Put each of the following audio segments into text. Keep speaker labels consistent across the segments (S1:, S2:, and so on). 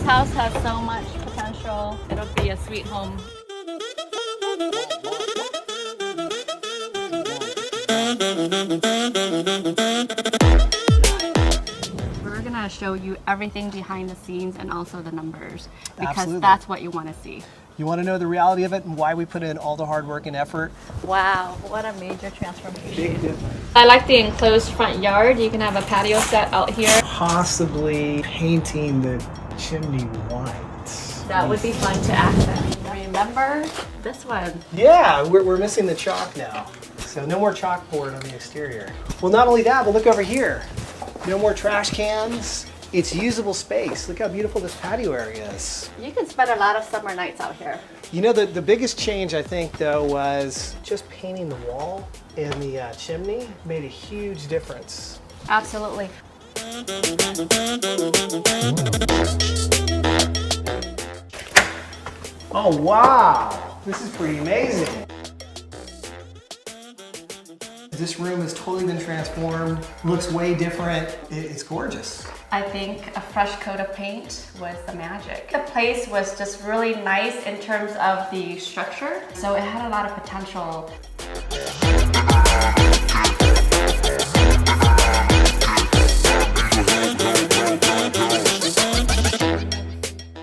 S1: house has so much potential. It'll be a sweet home. We're gonna show you everything behind the scenes and also the numbers, because
S2: Absolutely.
S1: that's what you want to see.
S2: You want to know the reality of it and why we put in all the hard work and effort?
S1: Wow, what a major transformation.
S2: Big difference.
S1: I like the enclosed front yard. You can have a patio set out here.
S2: Possibly painting the chimney white.
S1: That would be fun to accent. Remember this one?
S2: Yeah, we're missing the chalk now. So no more chalkboard on the exterior. Well, not only that, but look over here. No more trash cans. It's usable space. Look how beautiful this patio area is.
S1: You can spend a lot of summer nights out here.
S2: You know, the biggest change I think though was just painting the wall and the chimney made a huge difference.
S1: Absolutely.
S2: Oh wow, this is pretty amazing. This room has totally been transformed, looks way different. It's gorgeous.
S1: I think a fresh coat of paint was the magic. The place was just really nice in terms of the structure, so it had a lot of potential.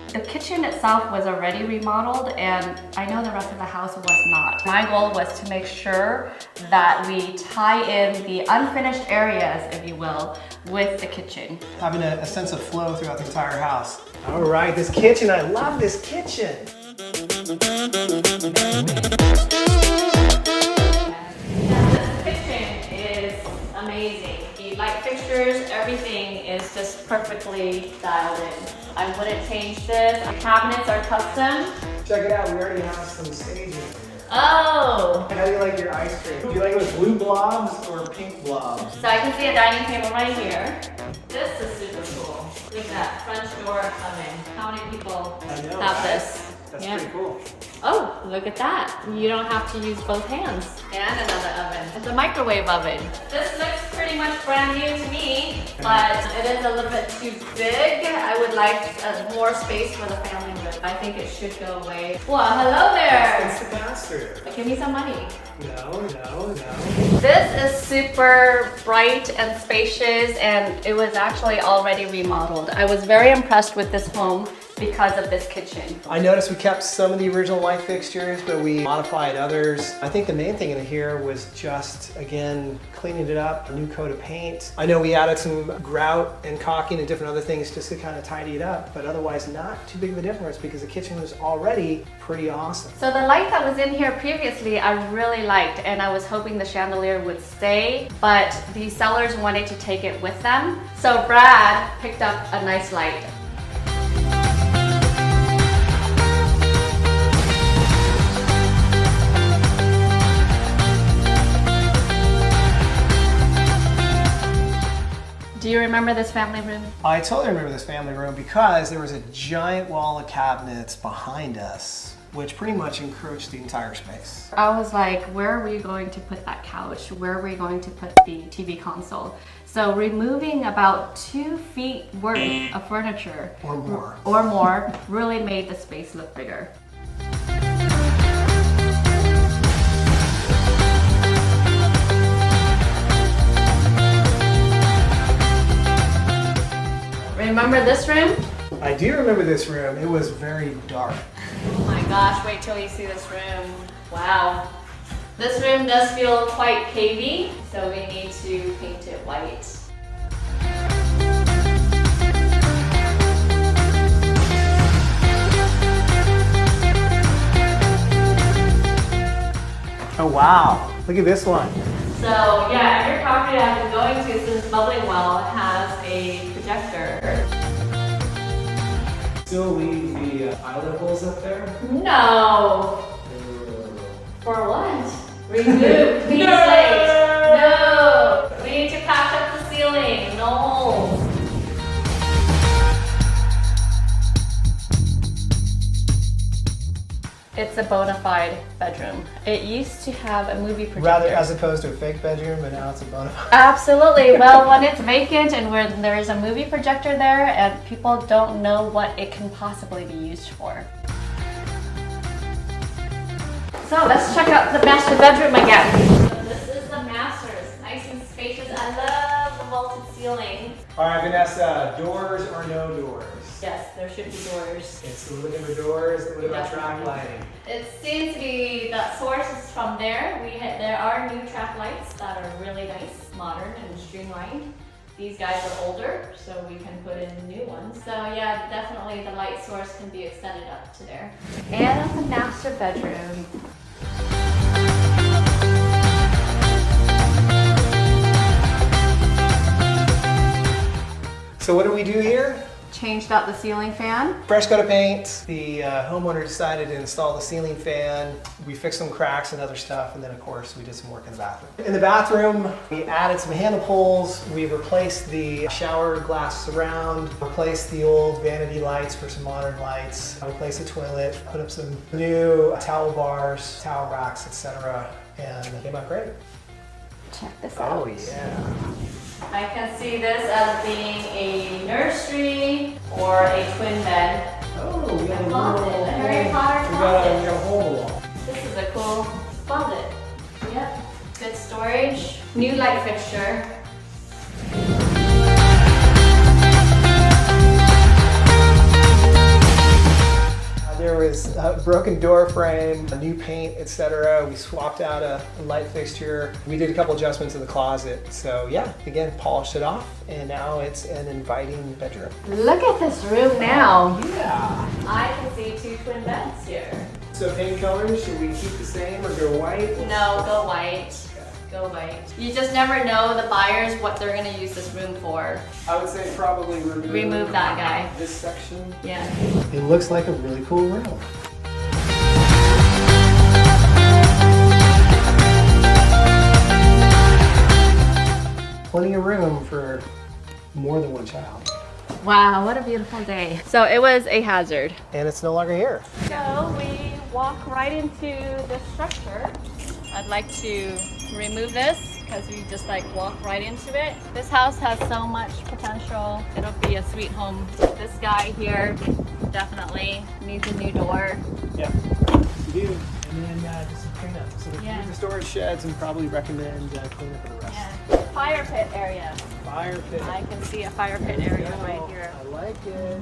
S1: The kitchen itself was already remodeled, and I know the rest of the house was not. My goal was to make sure that we tie in the unfinished areas, if you will, with the kitchen.
S2: Having a sense of flow throughout the entire house. All right, this kitchen, I love this kitchen.
S1: This kitchen is amazing. The light fixtures, everything is just perfectly dialed in. I wouldn't change this. The cabinets are custom.
S2: Check it out, we already have some staging here.
S1: Oh!
S2: How do you like your ice cream? Do you like it with blue blobs or pink blobs?
S1: So I can see a dining table right here. This is super cool. Look at that French door oven. How many people have
S2: right?
S1: this?
S2: That's
S1: Yeah.
S2: pretty cool.
S1: Oh, look at that. You don't have to use both hands. And another oven. It's a microwave oven. This looks pretty much brand new to me, but it is a little bit too big. I would like more space for the family room. I think it should go away. Well, hello there.
S2: It's the master.
S1: Give me some money.
S2: No.
S1: This is super bright and spacious, and it was actually already remodeled. I was very impressed with this home because of this kitchen.
S2: I noticed we kept some of the original light fixtures, but we modified others. I think the main thing in here was just, again, cleaning it up, a new coat of paint. I know we added some grout and caulking and different other things just to kind of tidy it up, but otherwise not too big of a difference because the kitchen was already pretty awesome.
S1: So the light that was in here previously, I really liked, and I was hoping the chandelier would stay, but the sellers wanted to take it with them. So Brad picked up a nice light. Do you remember this family room?
S2: I totally remember this family room because there was a giant wall of cabinets behind us, which pretty much encroached the entire space.
S1: I was like, where are we going to put that couch? Where are we going to put the TV console? So removing about 2 feet worth of furniture
S2: Or
S1: more really made the space look bigger. Remember this room?
S2: I do remember this room. It was very dark.
S1: Oh my gosh, wait till you see this room. Wow. This room does feel quite cavey, so we need to paint it white.
S2: Oh wow, look at this one.
S1: So yeah, every property I've been going to since Bubbling Well has a projector.
S2: Still leave the eyelashes up there?
S1: No! For what? Remove clean slate. No! We need to patch up the ceiling. No! It's a bona fide bedroom. It used to have a movie projector.
S2: Rather, as opposed to a fake bedroom, but now it's a bona fide.
S1: Absolutely. Well, when it's vacant and where there's a movie projector there and people don't know what it can possibly be used for. So let's check out the master bedroom again. So this is the master. It's nice and spacious. I love the vaulted ceiling.
S2: All right, Vanessa, doors or no doors?
S1: Yes, there should be doors.
S2: It's the looking for doors, what about track lighting?
S1: It seems to be that source is from there. There are new track lights that are really nice, modern and streamlined. These guys are older, so we can put in new ones. So yeah, definitely the light source can be extended up to there. And that's the master bedroom.
S2: So what do we do here?
S1: Changed out the ceiling fan.
S2: Fresh coat of paint. The homeowner decided to install the ceiling fan. We fixed some cracks and other stuff, and then of course we did some work in the bathroom. In the bathroom, we added some handle pulls. We replaced the shower glass surround, replaced the old vanity lights for some modern lights, replaced the toilet, put up some new towel bars, towel racks, etc. And it came out great.
S1: Check this out.
S2: Oh yeah.
S1: I can see this as being a nursery or a twin bed.
S2: Oh, we got a
S1: closet,
S2: little
S1: a Harry Potter
S2: we
S1: closet.
S2: got a hole wall.
S1: This is a cool closet. Yep, good storage. New light fixture.
S2: There was a broken door frame, a new paint, etc. We swapped out a light fixture. We did a couple adjustments in the closet. So yeah, again, polished it off, and now it's an inviting bedroom.
S1: Look at this room now.
S2: Yeah.
S1: I can see two twin beds here.
S2: So paint colors, should we keep the same or go white?
S1: No, go white. Go white. You just never know the buyers what they're gonna use this room for.
S2: I would say probably
S1: Remove that guy.
S2: This section.
S1: Yeah.
S2: It looks like a really cool room. Plenty of room for more than one child.
S1: Wow, what a beautiful day. So it was a hazard.
S2: And it's no longer here.
S1: So we walk right into the structure. I'd like to remove this because we just like walk right into it. This house has so much potential. It'll be a sweet home. This guy here definitely needs a new door.
S2: Yeah, you do. And then just some cleanup. So the storage sheds, and probably recommend cleanup of the rest.
S1: Yeah. Fire pit area.
S2: Fire pit.
S1: I can see a fire pit area right here.
S2: I like it.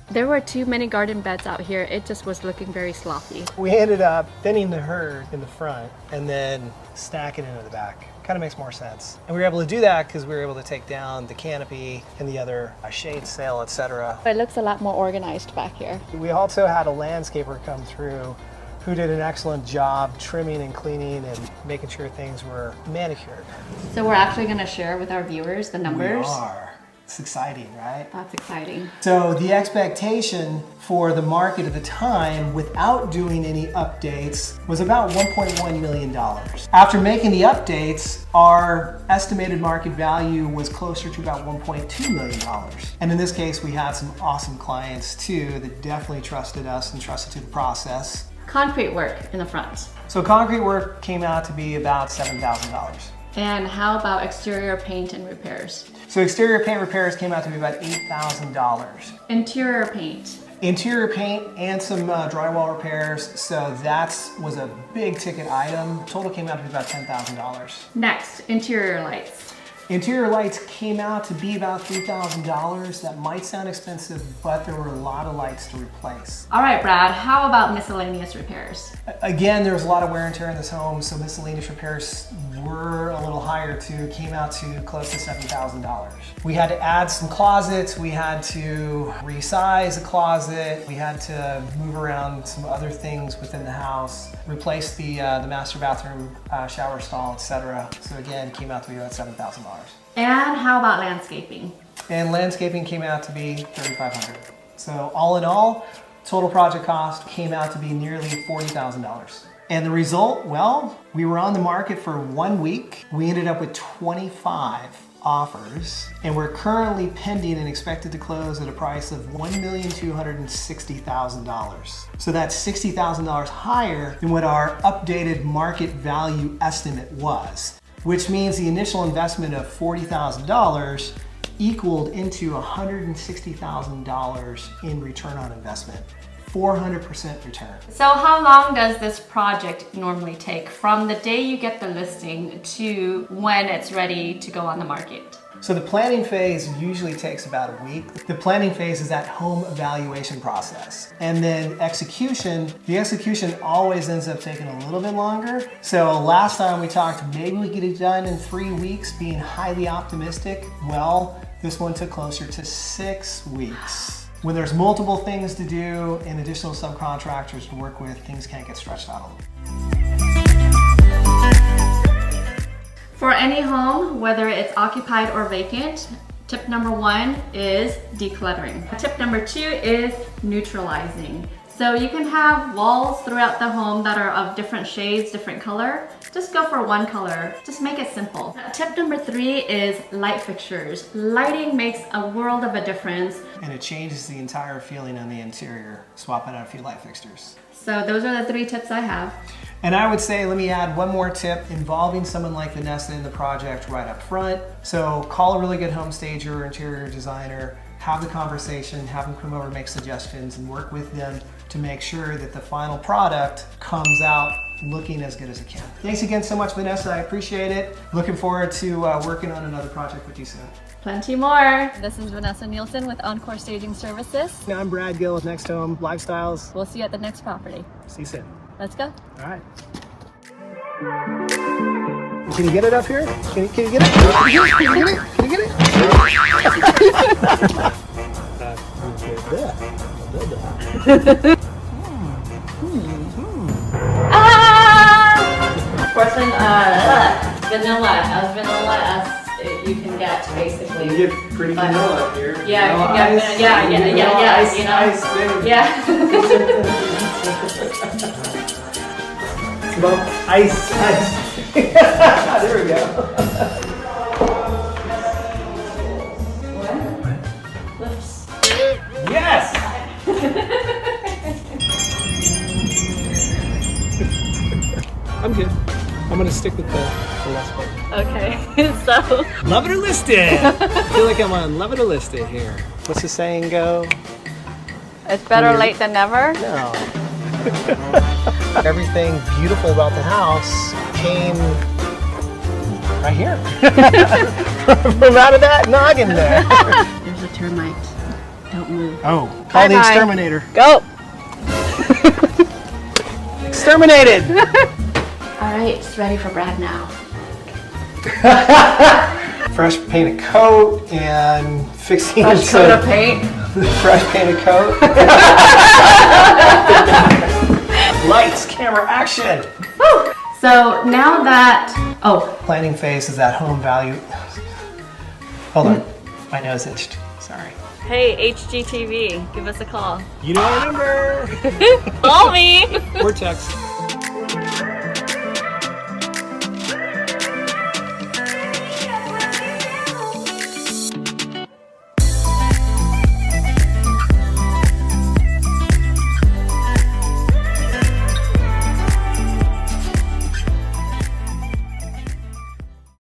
S1: There were too many garden beds out here. It just was looking very sloppy.
S2: We ended up thinning the herd in the front and then stacking it in the back. Kind of makes more sense. And we were able to do that because we were able to take down the canopy and the other shade sail, etc.
S1: It looks a lot more organized back here.
S2: We also had a landscaper come through who did an excellent job trimming and cleaning and making sure things were manicured.
S1: So we're actually going to share with our viewers the numbers.
S2: We are. It's exciting, right?
S1: That's exciting.
S2: So the expectation for the market at the time, without doing any updates, was about $1.1 million. After making the updates, our estimated market value was closer to about $1.2 million. And in this case, we had some awesome clients too that definitely trusted us and trusted to the process.
S1: Concrete work in the front.
S2: So concrete work came out to be about $7,000.
S1: And how about exterior paint and repairs?
S2: So exterior paint repairs came out to be about $8,000.
S1: Interior paint.
S2: Interior paint and some drywall repairs, so that was a big ticket item. Total came out to be about $10,000.
S1: Next, interior lights.
S2: Interior lights came out to be about $3,000. That might sound expensive, but there were a lot of lights to replace.
S1: All right, Brad, how about miscellaneous repairs?
S2: Again, there was a lot of wear and tear in this home, so miscellaneous repairs were a little higher too. Came out to close to $7,000. We had to add some closets. We had to resize a closet. We had to move around some other things within the house, replace the master bathroom shower stall, etc. So again, came out to be about $7,000.
S1: And how about landscaping?
S2: And landscaping came out to be $3,500. So all in all, total project cost came out to be nearly $40,000. And the result, well, we were on the market for 1 week. We ended up with 25 offers, and we're currently pending and expected to close at a price of $1,260,000. So that's $60,000 higher than what our updated market value estimate was, which means the initial investment of $40,000 equaled into $160,000 in return on investment. 400% return.
S1: So how long does this project normally take from the day you get the listing to when it's ready to go on the market?
S2: So the planning phase usually takes about a week. The planning phase is that home evaluation process. And then the execution always ends up taking a little bit longer. So last time we talked, maybe we get it done in 3 weeks, being highly optimistic. Well, this one took closer to 6 weeks. When there's multiple things to do and additional subcontractors to work with, things can't get stretched out a little.
S1: For any home, whether it's occupied or vacant, tip number 1 is decluttering. Tip number 2 is neutralizing. So you can have walls throughout the home that are of different shades, different color. Just go for one color. Just make it simple. Tip number 3 is light fixtures. Lighting makes a world of a difference.
S2: And it changes the entire feeling on the interior, swapping out a few light fixtures.
S1: So those are the 3 tips I have.
S2: And I would say, let me add one more tip involving someone like Vanessa in the project right up front. So call a really good home stager or interior designer, have the conversation, have them come over, make suggestions, and work with them to make sure that the final product comes out looking as good as it can. Thanks again so much, Vanessa. I appreciate it. Looking forward to working on another project with you soon.
S1: Plenty more. This is Vanessa Nielsen with Encore Staging Services.
S2: I'm Brad Gill with Next Home Lifestyles.
S1: We'll see you at the next property.
S2: See you soon.
S1: Let's go.
S2: All right. Can you get it up here? Can you get it? Can you get it? Can you get it?
S1: Porcelain, vanilla, as vanilla as you can get, basically.
S2: You get pretty vanilla up here.
S1: Yeah, you can get, you know.
S2: Ice,
S1: Yeah.
S2: It's about ice. There we go.
S1: Lips.
S2: Yes! I'm good. I'm gonna stick with the last part.
S1: Okay, so.
S2: Love it or list it! I feel like I'm on Love it or list it here. What's the saying go?
S1: It's better late than never?
S2: No. Everything beautiful about the house came right here. From out of that noggin there.
S1: There's a termite. Don't move.
S2: Oh, call the exterminator.
S1: Go!
S2: Exterminated!
S1: All right, it's ready for Brad now.
S2: Fresh painted coat and fixing
S1: Fresh coat of paint.
S2: Fresh painted coat. Lights, camera, action!
S1: Woo! So now that,
S2: Planning phase is that home value. Hold on, my nose itched, sorry.
S1: Hey, HGTV, give us a call.
S2: You know our number!
S1: Call me!
S2: Or text.